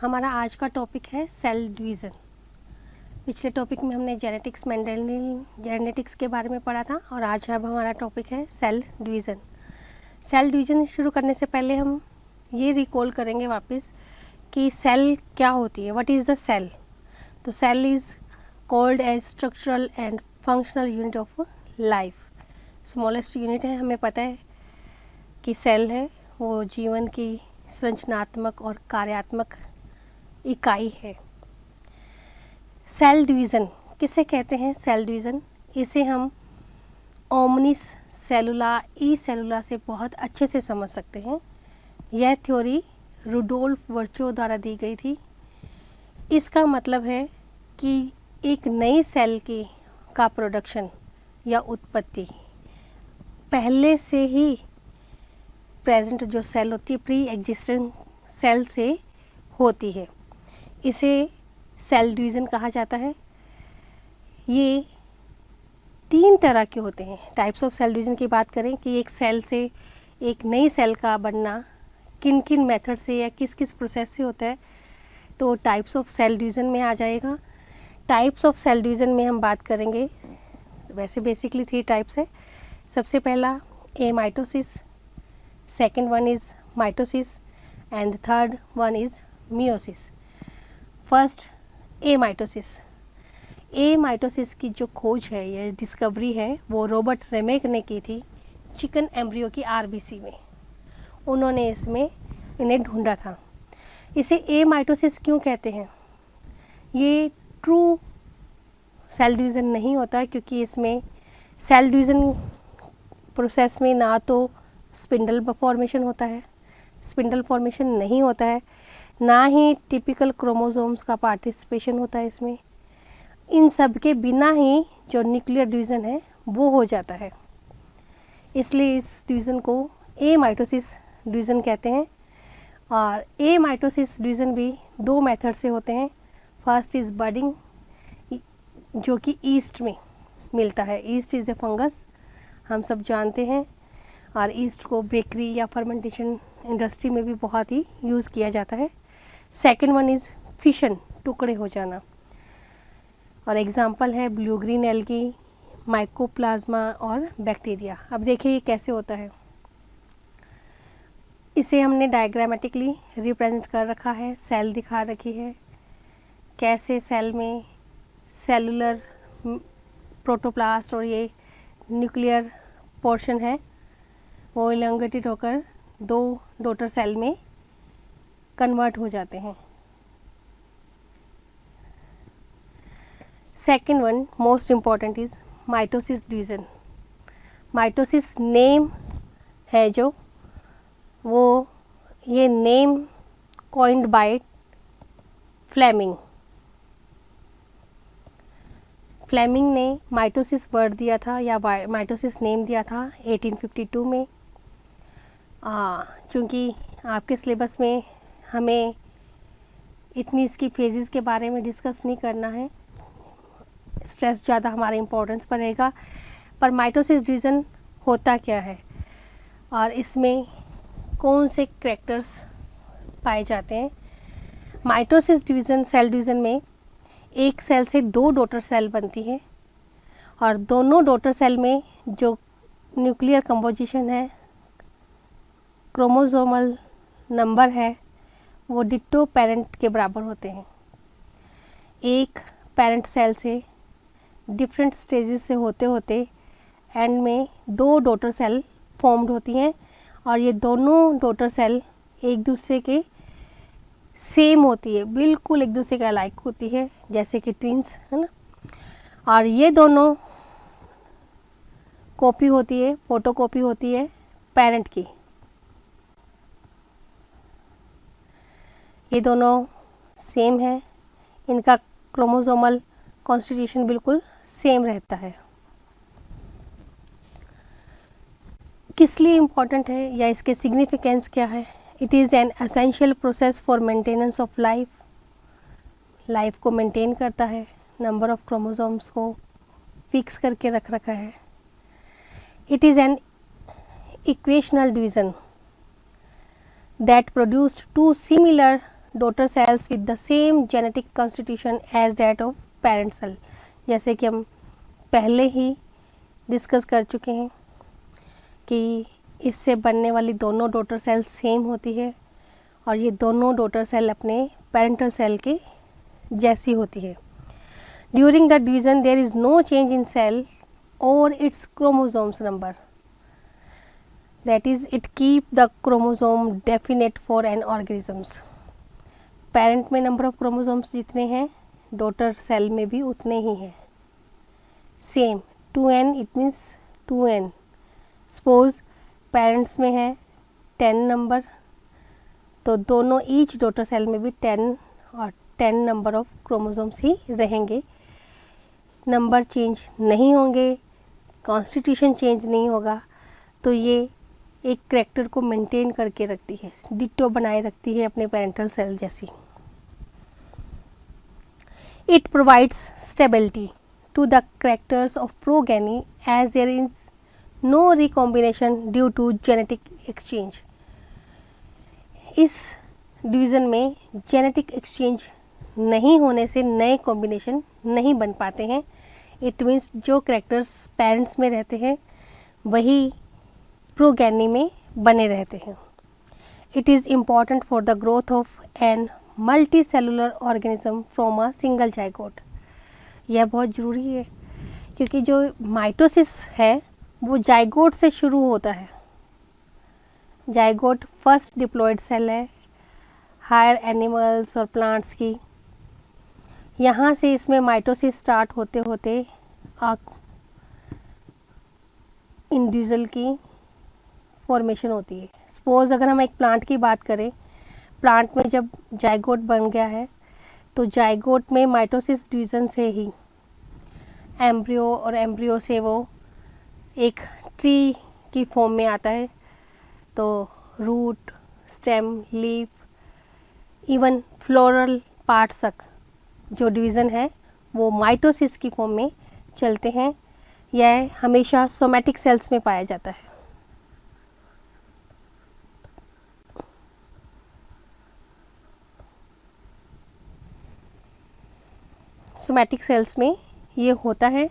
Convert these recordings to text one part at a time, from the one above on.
हमारा आज का टॉपिक है सेल डिवीज़न। पिछले टॉपिक में हमने जेनेटिक्स मेंडेलियन जेनेटिक्स के बारे में पढ़ा था और आज अब हमारा टॉपिक है सेल डिवीज़न। सेल डिवीज़न शुरू करने से पहले हम ये रिकॉल करेंगे वापस कि सेल क्या होती है, व्हाट इज़ द सेल। तो cell is called as structural and functional unit of life. Smallest unit है, हमें पता है कि सेल है वो जीवन की संरचनात्मक और कार्यात्मक इकाई है। सेल डिवीज़न किसे कहते हैं? सेल डिवीज़न इसे हम ओमनिस सेलुला ई सेलुला से बहुत अच्छे से समझ सकते हैं। यह थ्योरी रुडोल्फ वर्चो द्वारा दी गई थी। इसका मतलब है कि एक नई सेल की का प्रोडक्शन या उत्पत्ति पहले से ही प्रेजेंट जो सेल होती है प्री एग्जिस्टेंट सेल से होती है। इसे सेल डिवीज़न कहा जाता है। ये 3 तरह के होते हैं। टाइप्स ऑफ सेल डिवीज़न की बात करें कि एक सेल से एक नई सेल का बनना किन किन मेथड से या किस किस प्रोसेस से होता है, तो टाइप्स ऑफ सेल डिवीज़न में आ जाएगा। टाइप्स ऑफ सेल डिवीज़न में हम बात करेंगे, वैसे बेसिकली 3 टाइप्स है। सबसे पहला amitosis, second one is mitosis and third one is meiosis. First amitosis. Amitosis की जो खोज है या डिस्कवरी है वो रॉबर्ट रेमेक ने की थी चिकन एम्ब्रियो की आरबीसी में। उन्होंने इन्हें ढूंढा था। इसे एमाइटोसिस क्यों कहते हैं? ये ट्रू सेल डिवीज़न नहीं होता क्योंकि इसमें सेल डिवीज़न प्रोसेस में ना तो स्पिंडल फॉर्मेशन होता है, स्पिंडल फॉर्मेशन नहीं होता है, ना ही टिपिकल क्रोमोसोम्स का पार्टिसिपेशन होता है इसमें। इन सब के बिना ही जो न्यूक्लियर डिवीज़न है वो हो जाता है। इसलिए इस डिवीज़न को एमाइटोसिस डिवीज़न कहते हैं। और एमाइटोसिस डिवीज़न भी 2 मेथड से होते हैं। फर्स्ट इज़ बडिंग, जो कि ईस्ट में मिलता है। ईस्ट इज़ ए फंगस, हम सब जानते हैं, और ईस्ट को बेकरी या फर्मेंटेशन इंडस्ट्री में भी बहुत ही यूज़ किया जाता है। सेकेंड वन इज़ फिशन, टुकड़े हो जाना, और एग्जाम्पल है ब्लू ग्रीन एल्गी, माइकोप्लाज्मा और बैक्टीरिया। अब देखिए ये कैसे होता है। इसे हमने डायग्रामेटिकली रिप्रेजेंट कर रखा है, सेल दिखा रखी है, कैसे सेल में सेलुलर प्रोटोप्लास्ट और ये न्यूक्लियर पोर्शन है वो इलॉन्गेटेड होकर 2 डॉटर सेल में कन्वर्ट हो जाते हैं। Second one most important is mitosis division. Mitosis name है जो वो ये name coined by Flemming. Flemming ने माइटोसिस वर्ड दिया था या माइटोसिस नेम दिया था 1852 में। चूँकि आपके सिलेबस में हमें इतनी इसकी फेजेस के बारे में डिस्कस नहीं करना है, स्ट्रेस ज़्यादा हमारे इम्पोर्टेंस पर रहेगा। पर माइटोसिस डिवीज़न होता क्या है और इसमें कौन से कैरेक्टर्स पाए जाते हैं? माइटोसिस डिवीज़न सेल डिवीज़न में एक सेल से 2 डॉटर सेल बनती है और दोनों डॉटर सेल में जो न्यूक्लियर कंपोजिशन है, क्रोमोसोमल नंबर है, वो डिट्टो पेरेंट के बराबर होते हैं। एक पेरेंट सेल से डिफरेंट स्टेजेस से होते होते एंड में 2 डॉटर सेल फॉर्म्ड होती हैं और ये दोनों डॉटर सेल एक दूसरे के सेम होती है, बिल्कुल एक दूसरे के अलाइक होती है, जैसे कि ट्विंस है ना। और ये दोनों कॉपी होती है, फोटोकॉपी होती है पेरेंट की। ये दोनों सेम है, इनका क्रोमोसोमल कॉन्स्टिट्यूशन बिल्कुल सेम रहता है। किस लिए इम्पॉर्टेंट है या इसके सिग्निफिकेंस क्या है? It is an essential process for maintenance of life. Life को मेंटेन करता है, नंबर ऑफ क्रोमोसोम्स को फिक्स करके रख रखा है। It is an equational division that produced 2 similar daughter cells with the same genetic constitution as that of parent cell. जैसे कि हम पहले ही डिस्कस कर चुके हैं कि इससे बनने वाली दोनों डॉटर सेल सेम होती है और ये दोनों डॉटर सेल अपने पेरेंटल सेल के जैसी होती है। During the division there is no change in cell और its chromosomes number, that is it keep the chromosome definite for an organisms. Parent में नंबर ऑफ क्रोमोसोम्स जितने हैं डॉटर सेल में भी उतने ही हैं, same 2n, it means 2n। Suppose parents में है 10 नंबर, तो दोनों ईच डॉटर सेल में भी 10 और 10 नंबर ऑफ क्रोमोसोम्स ही रहेंगे, नंबर चेंज नहीं होंगे, कॉन्स्टिट्यूशन चेंज नहीं होगा। तो ये एक करैक्टर को मेंटेन करके रखती है, डिट्टो बनाए रखती है अपने पेरेंटल सेल जैसी। It provides stability to the characters of progeny as there is no recombination due to genetic exchange. इस डिवीज़न में जेनेटिक एक्सचेंज नहीं होने से नए कॉम्बिनेशन नहीं बन पाते हैं। इट मीन्स जो करैक्टर्स पेरेंट्स में रहते हैं वही प्रोगेनी में बने रहते हैं। It is important for the growth of an multicellular organism from a single zygote. यह बहुत ज़रूरी है क्योंकि जो माइटोसिस है वो जाइगोट से शुरू होता है। जाइगोट फर्स्ट डिप्लॉयड सेल है हायर एनिमल्स और प्लांट्स की। यहाँ से इसमें माइटोसिस स्टार्ट होते होते इंडिविजुअल की फॉर्मेशन होती है। सपोज़ अगर हम एक प्लांट की बात करें, प्लांट में जब जाइगोट बन गया है तो जाइगोट में माइटोसिस डिवीज़न से ही एम्ब्रियो और एम्ब्रियो से वो एक ट्री की फॉर्म में आता है। तो root, stem, leaf, even floral parts तक जो डिवीज़न है वो माइटोसिस की फॉर्म में चलते हैं। यह हमेशा सोमैटिक सेल्स में पाया जाता है। सोमैटिक सेल्स में ये होता है।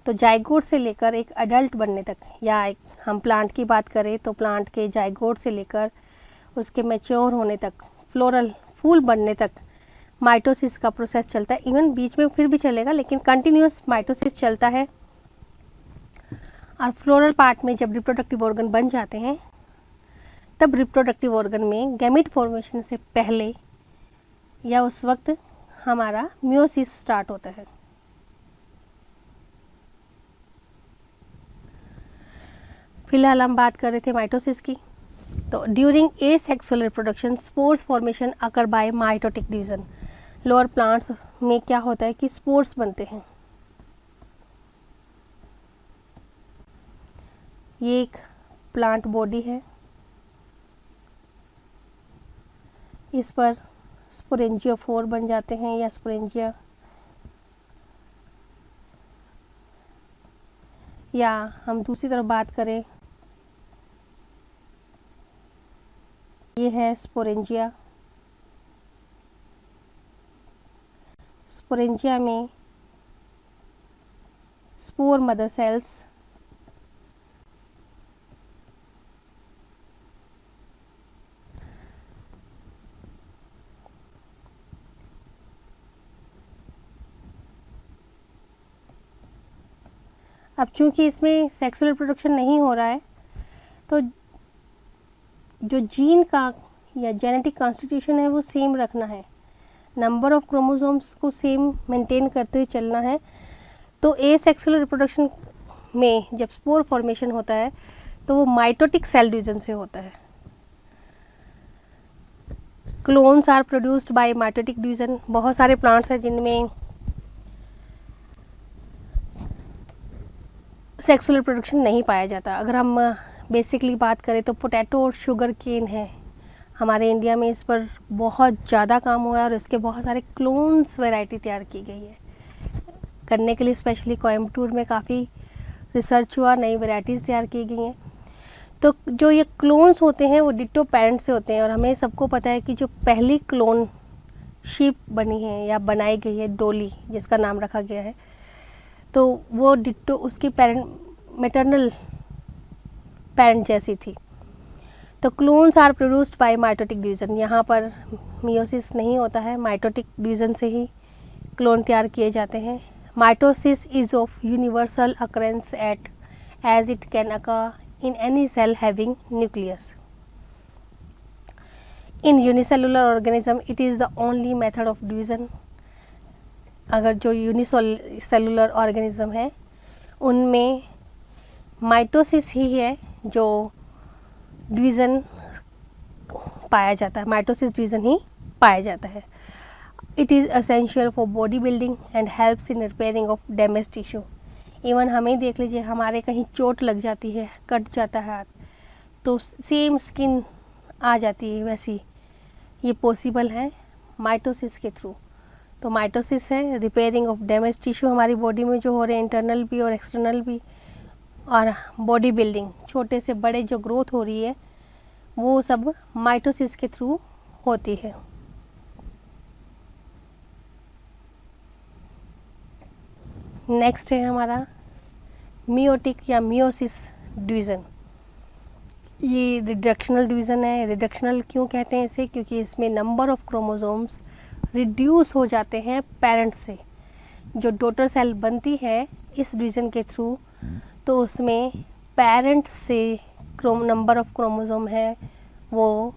तो जाइगोट से लेकर एक अडल्ट बनने तक, या एक हम प्लांट की बात करें तो प्लांट के जाइगोट से लेकर उसके मैच्योर होने तक, फ्लोरल फूल बनने तक माइटोसिस का प्रोसेस चलता है। इवन बीच में फिर भी चलेगा लेकिन कंटिन्यूस माइटोसिस चलता है। और फ्लोरल पार्ट में जब रिप्रोडक्टिव ऑर्गन बन जाते हैं तब रिप्रोडक्टिव ऑर्गन में गैमेट फॉर्मेशन से पहले या उस वक्त हमारा मियोसिस स्टार्ट होता है। फिलहाल हम बात कर रहे थे माइटोसिस की। तो during asexual reproduction spores formation occur by mitotic division. Lower plants में क्या होता है कि स्पोर्स बनते हैं। ये एक प्लांट बॉडी है, इस पर स्पोरेंजियोफोर बन जाते हैं या स्पोरेंजिया, या हम दूसरी तरफ बात करें ये है स्पोरेंजिया। स्पोरेंजिया में स्पोर मदर सेल्स अब चूंकि इसमें सेक्सुअल रिप्रोडक्शन नहीं हो रहा है तो जो जीन का या जेनेटिक कॉन्स्टिट्यूशन है वो सेम रखना है, नंबर ऑफ क्रोमोसोम्स को सेम मेंटेन करते हुए चलना है। तो एसेक्सुअल रिप्रोडक्शन में जब स्पोर फॉर्मेशन होता है तो वो माइटोटिक सेल डिवीजन से होता है। Clones are produced by mitotic division. बहुत सारे प्लांट्स हैं जिनमें सेक्सुअल रिप्रोडक्शन नहीं पाया जाता। अगर हम बेसिकली बात करें तो पोटैटो और शुगर केन है, हमारे इंडिया में इस पर बहुत ज़्यादा काम हुआ है और इसके बहुत सारे क्लोन्स वैरायटी तैयार की गई है। करने के लिए स्पेशली कोयम्बटूर में काफ़ी रिसर्च हुआ, नई वैरायटीज़ तैयार की गई हैं। तो जो ये क्लोन्स होते हैं वो डिट्टो पेरेंट से होते हैं और हमें सबको पता है कि जो पहली क्लोन शिप बनी है या बनाई गई है, डोली जिसका नाम रखा गया है, तो वो डिट्टो उसकी मैटरनल पेरेंट जैसी थी। तो clones are produced by mitotic division, यहाँ पर मियोसिस नहीं होता है, माइटोटिक डिवीजन से ही क्लोन तैयार किए जाते हैं। Mitosis is of universal occurrence at as it can occur in any cell having nucleus. In unicellular organism it is the only method of division. अगर जो यूनिसेलुलर ऑर्गेनिज्म है उनमें माइटोसिस ही है जो डिवीज़न पाया जाता है, माइटोसिस डिवीज़न ही पाया जाता है। It is essential for body building and helps in repairing of damage tissue. Even हमें देख लीजिए, हमारे कहीं चोट लग जाती है, कट जाता है हाथ, तो सेम स्किन आ जाती है वैसी, ये पॉसिबल है माइटोसिस के थ्रू। तो माइटोसिस है रिपेयरिंग ऑफ डैमेज टिश्यू, हमारी बॉडी में जो हो रहे हैं इंटरनल भी और एक्सटर्नल भी, और बॉडी बिल्डिंग, छोटे से बड़े जो ग्रोथ हो रही है वो सब माइटोसिस के थ्रू होती है। नेक्स्ट है हमारा मियोटिक या मियोसिस डिवीज़न। ये रिडक्शनल डिवीज़न है। रिडक्शनल क्यों कहते हैं इसे? क्योंकि इसमें नंबर ऑफ क्रोमोसोम्स रिड्यूस हो जाते हैं पेरेंट्स से। जो डॉटर सेल बनती है इस डिवीज़न के थ्रू, तो उसमें पेरेंट से नंबर ऑफ क्रोमोसोम है वो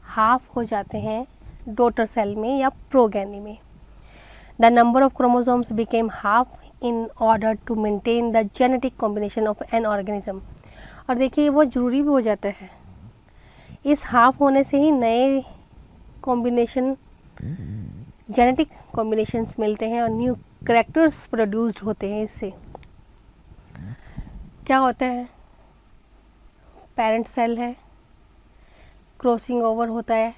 हाफ हो जाते हैं डॉटर सेल में या प्रोगेनी में। The number of chromosomes became half in order to maintain the genetic combination of an organism. और देखिए ये बहुत ज़रूरी भी हो जाता है, इस हाफ होने से ही नए कॉम्बिनेशन, जेनेटिक कॉम्बिनेशंस मिलते हैं और न्यू कैरेक्टर्स प्रोड्यूस्ड होते हैं। इससे क्या होता है, पेरेंट सेल है, क्रॉसिंग ओवर होता है,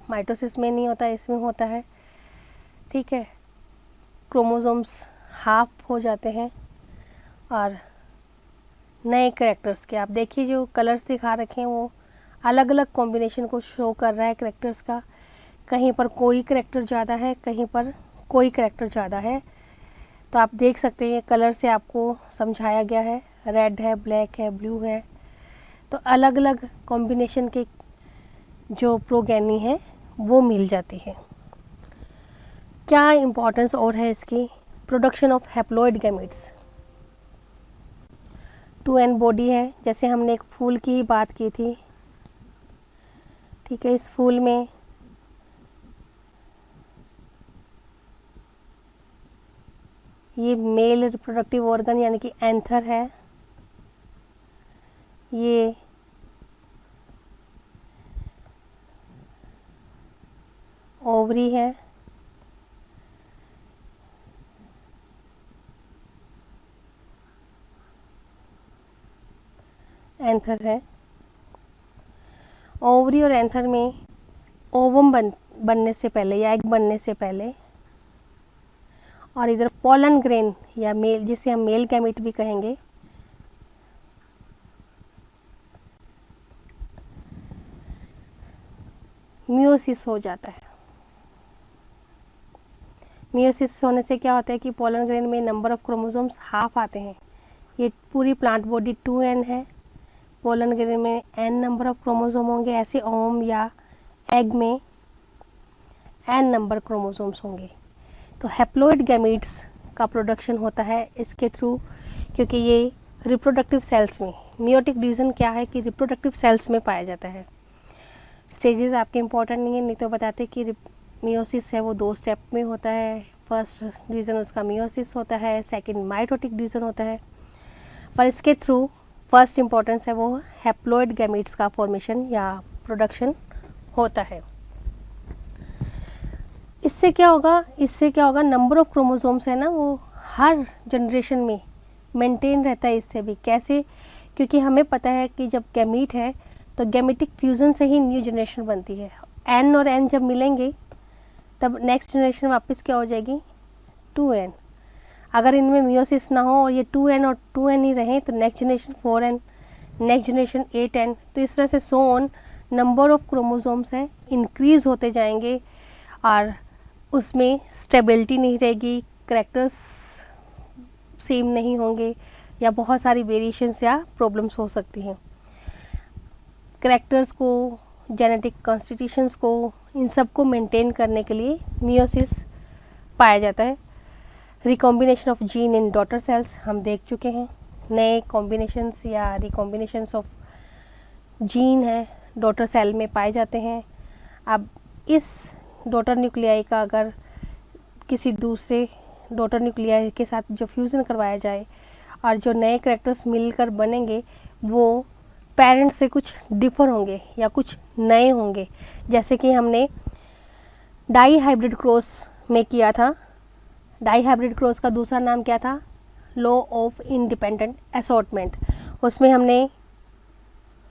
माइटोसिस में नहीं होता, इसमें होता है, ठीक है। क्रोमोसोम्स हाफ हो जाते हैं और नए कैरेक्टर्स के, आप देखिए जो कलर्स दिखा रखे हैं वो अलग अलग कॉम्बिनेशन को शो कर रहा है कैरेक्टर्स का। कहीं पर कोई कैरेक्टर ज़्यादा है, कहीं पर कोई कैरेक्टर ज़्यादा है। तो आप देख सकते हैं कलर से आपको समझाया गया है, रेड है, ब्लैक है, ब्लू है। तो अलग अलग कॉम्बिनेशन के जो प्रोगेनी है वो मिल जाती है। क्या इम्पोर्टेंस और है इसकी? Production of haploid gametes. 2n body है, जैसे हमने एक फूल की ही बात की थी, ठीक है। इस फूल में ये मेल रिप्रोडक्टिव ऑर्गन यानी कि एंथर है, ये ओवरी है, एंथर है। ओवरी और एंथर में ओवम बनने से पहले या एग बनने से पहले, और इधर पोलन ग्रेन या मेल, जिसे हम मेल गैमेट भी कहेंगे, मियोसिस हो जाता है। मियोसिस होने से क्या होता है कि पोलन ग्रेन में नंबर ऑफ क्रोमोसोम्स हाफ आते हैं। ये पूरी प्लांट बॉडी 2n है, पोलन ग्रेन में n नंबर ऑफ क्रोमोसोम होंगे, ऐसे ओम या एग में n नंबर क्रोमोसोम्स होंगे। तो हैप्लॉइड गैमेट्स का प्रोडक्शन होता है इसके थ्रू, क्योंकि ये रिप्रोडक्टिव सेल्स में, मियोटिक डिवीज़न क्या है कि रिप्रोडक्टिव सेल्स में पाया जाता है। स्टेजेस आपके इंपॉर्टेंट नहीं है, नहीं तो बताते कि मियोसिस है वो 2 स्टेप में होता है। फर्स्ट डिवीज़न उसका मियोसिस होता है, सेकंड माइटोटिक डिवीज़न होता है, पर इसके थ्रू फर्स्ट इम्पोर्टेंस है वो हैप्लॉइड गैमेट्स का फॉर्मेशन या प्रोडक्शन होता है। इससे क्या होगा, नंबर ऑफ क्रोमोसोम्स है ना वो हर जनरेशन में मेंटेन रहता है। इससे भी कैसे? क्योंकि हमें पता है कि जब गैमीट है तो गैमेटिक फ्यूज़न से ही न्यू जनरेशन बनती है। n और n जब मिलेंगे तब नेक्स्ट जनरेशन वापस क्या हो जाएगी, 2n। अगर इनमें मियोसिस ना हो और ये 2n और 2n ही रहें तो next generation 4n, next generation 8n, तो इस तरह से so on number of chromosomes हैं इंक्रीज़ होते जाएंगे और उसमें स्टेबिलिटी नहीं रहेगी, करैक्टर्स सेम नहीं होंगे, या बहुत सारी वेरिएशंस या प्रॉब्लम्स हो सकती हैं। करैक्टर्स को, जेनेटिक कॉन्स्टिट्यूशंस को, इन सब को मेंटेन करने के लिए मियोसिस पाया जाता है। Recombination of gene in daughter cells हम देख चुके हैं। नए कॉम्बिनेशंस या रिकॉम्बिनेशंस ऑफ जीन है डॉटर सेल में पाए जाते हैं। अब इस डॉटर न्यूक्लियाई का अगर किसी दूसरे डॉटर न्यूक्लियाई के साथ जो फ्यूज़न करवाया जाए और जो नए करैक्टर्स मिलकर बनेंगे वो पेरेंट्स से कुछ डिफ़र होंगे या कुछ नए होंगे। जैसे कि हमने डाई हाइब्रिड क्रॉस में किया था। डाई हाइब्रिड क्रॉस का दूसरा नाम क्या था? Law of independent assortment. उसमें हमने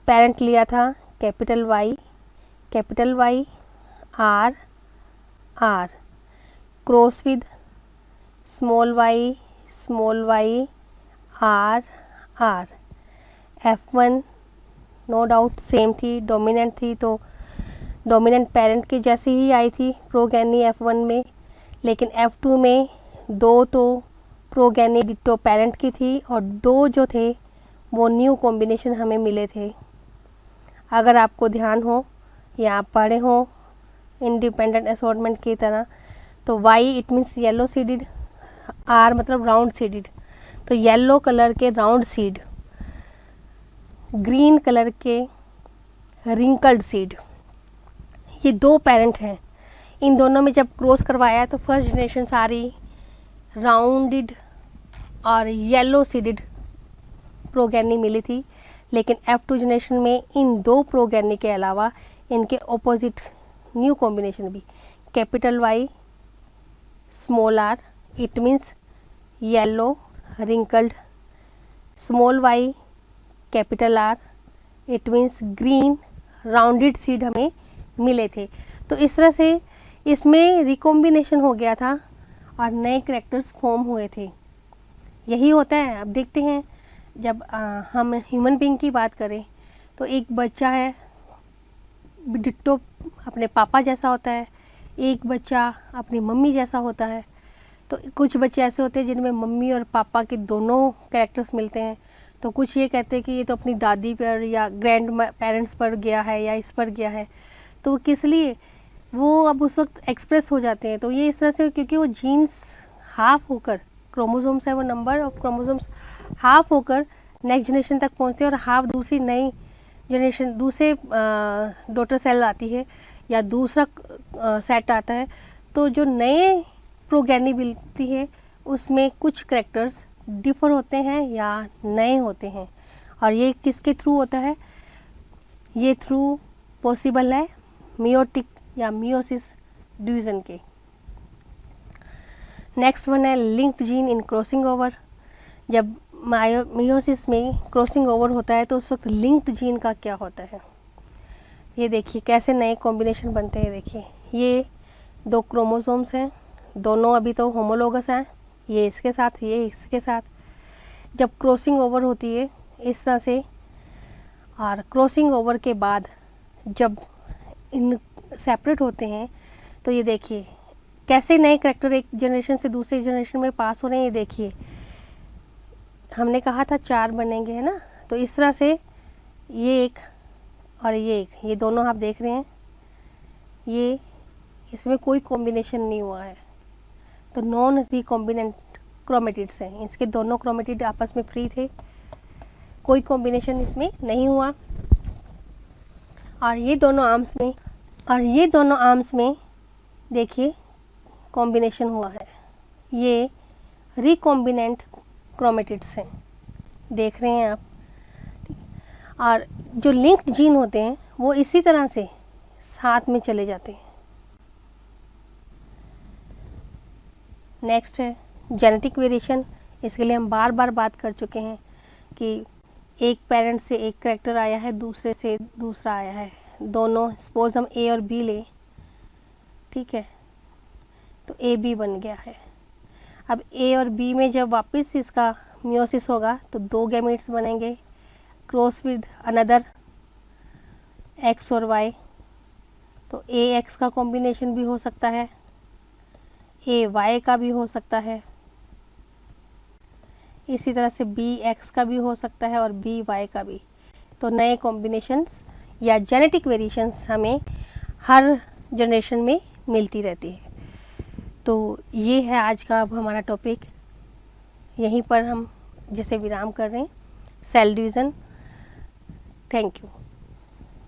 पेरेंट लिया था capital Y R R, cross with small Y R R. F1 no doubt same थी, डोमिनेंट थी, तो डोमिनेंट पेरेंट की जैसी ही आई थी प्रोगैनी F1 में, लेकिन F2 में दो तो प्रोगैनी डिट्टो पेरेंट की थी और दो जो थे वो न्यू कॉम्बिनेशन हमें मिले थे। अगर आपको ध्यान हो या आप पढ़े हो इंडिपेंडेंट असॉर्टमेंट की तरह, तो Y it means yellow seeded, R मतलब राउंड सीडेड, तो येलो कलर के राउंड सीड, ग्रीन कलर के रिंकल्ड सीड, ये दो पेरेंट हैं। इन दोनों में जब क्रॉस करवाया तो फर्स्ट जनरेशन सारी राउंडेड और येलो सीडेड प्रोगैनी मिली थी, लेकिन F2 जनरेशन में इन दो प्रोगैनी के अलावा इनके ऑपोजिट न्यू कॉम्बिनेशन भी, capital Y small R it means yellow wrinkled, small Y capital R it means green rounded seed हमें मिले थे। तो इस तरह से इसमें रिकॉम्बिनेशन हो गया था और नए करैक्टर्स फॉर्म हुए थे। यही होता है। अब देखते हैं जब हम ह्यूमन बीइंग की बात करें तो एक बच्चा है डिट्टो अपने पापा जैसा होता है, एक बच्चा अपनी मम्मी जैसा होता है। तो कुछ बच्चे ऐसे होते हैं जिनमें मम्मी और पापा के दोनों कैरेक्टर्स मिलते हैं, तो कुछ ये कहते हैं कि ये तो अपनी दादी पर या ग्रैंड पेरेंट्स पर गया है या इस पर गया है, तो वो किस लिए वो अब उस वक्त एक्सप्रेस हो जाते हैं। तो ये इस तरह से क्योंकि वो जीन्स हाफ होकर, क्रोमोसोम्स है वो नंबर ऑफ क्रोमोसोम्स हाफ होकर नेक्स्ट जनरेशन तक पहुंचते हैं और हाफ दूसरी नई जनरेशन दूसरे डॉटर सेल आती है या दूसरा सेट आता है। तो जो नए प्रोगैनी मिलती है उसमें कुछ करैक्टर्स डिफ़र होते हैं या नए होते हैं, और ये किसके थ्रू होता है? ये थ्रू पॉसिबल है मियोटिक या मियोसिस डिवीज़न के। नेक्स्ट वन है linked gene in crossing over. जब मियोसिस में क्रॉसिंग ओवर होता है तो उस वक्त लिंक्ड जीन का क्या होता है? ये देखिए कैसे नए कॉम्बिनेशन बनते हैं। देखिए ये दो क्रोमोसोम्स हैं, दोनों अभी तो होमोलोगस हैं, ये इसके साथ ये इसके साथ। जब क्रॉसिंग ओवर होती है इस तरह से, और क्रॉसिंग ओवर के बाद जब इन सेपरेट होते हैं तो ये देखिए कैसे नए करैक्टर एक जनरेशन से दूसरे जनरेशन में पास हो रहे हैं। ये देखिए हमने कहा था 4 बनेंगे, है ना? तो इस तरह से ये एक और ये एक, ये दोनों आप देख रहे हैं, ये इसमें कोई कॉम्बिनेशन नहीं हुआ है, तो नॉन रिकॉम्बिनेंट क्रोमेटिड्स हैं। इसके दोनों क्रोमेटिड आपस में फ्री थे, कोई कॉम्बिनेशन इसमें नहीं हुआ। और ये दोनों आर्म्स में देखिए कॉम्बिनेशन हुआ है, ये रिकॉम्बिनेंट क्रोमेटिड्स हैं, देख रहे हैं आप। और जो लिंक्ड जीन होते हैं वो इसी तरह से साथ में चले जाते हैं। नेक्स्ट है जेनेटिक वेरिएशन। इसके लिए हम बार बार बात कर चुके हैं कि एक पेरेंट से एक करैक्टर आया है, दूसरे से दूसरा आया है, दोनों सपोज हम ए और बी लें, ठीक है, तो ए बी बन गया है। अब ए और बी में जब वापस इसका मियोसिस होगा तो 2 गैमेट्स बनेंगे, क्रॉस विद अनदर एक्स और वाई, तो ए एक्स का कॉम्बिनेशन भी हो सकता है, ए वाई का भी हो सकता है, इसी तरह से बी एक्स का भी हो सकता है और बी वाई का भी। तो नए कॉम्बिनेशंस या जेनेटिक वेरिएशंस हमें हर जनरेशन में मिलती रहती है। तो ये है आज का अब हमारा टॉपिक, यहीं पर हम जैसे विराम कर रहे हैं, सेल डिवीज़न। Thank you.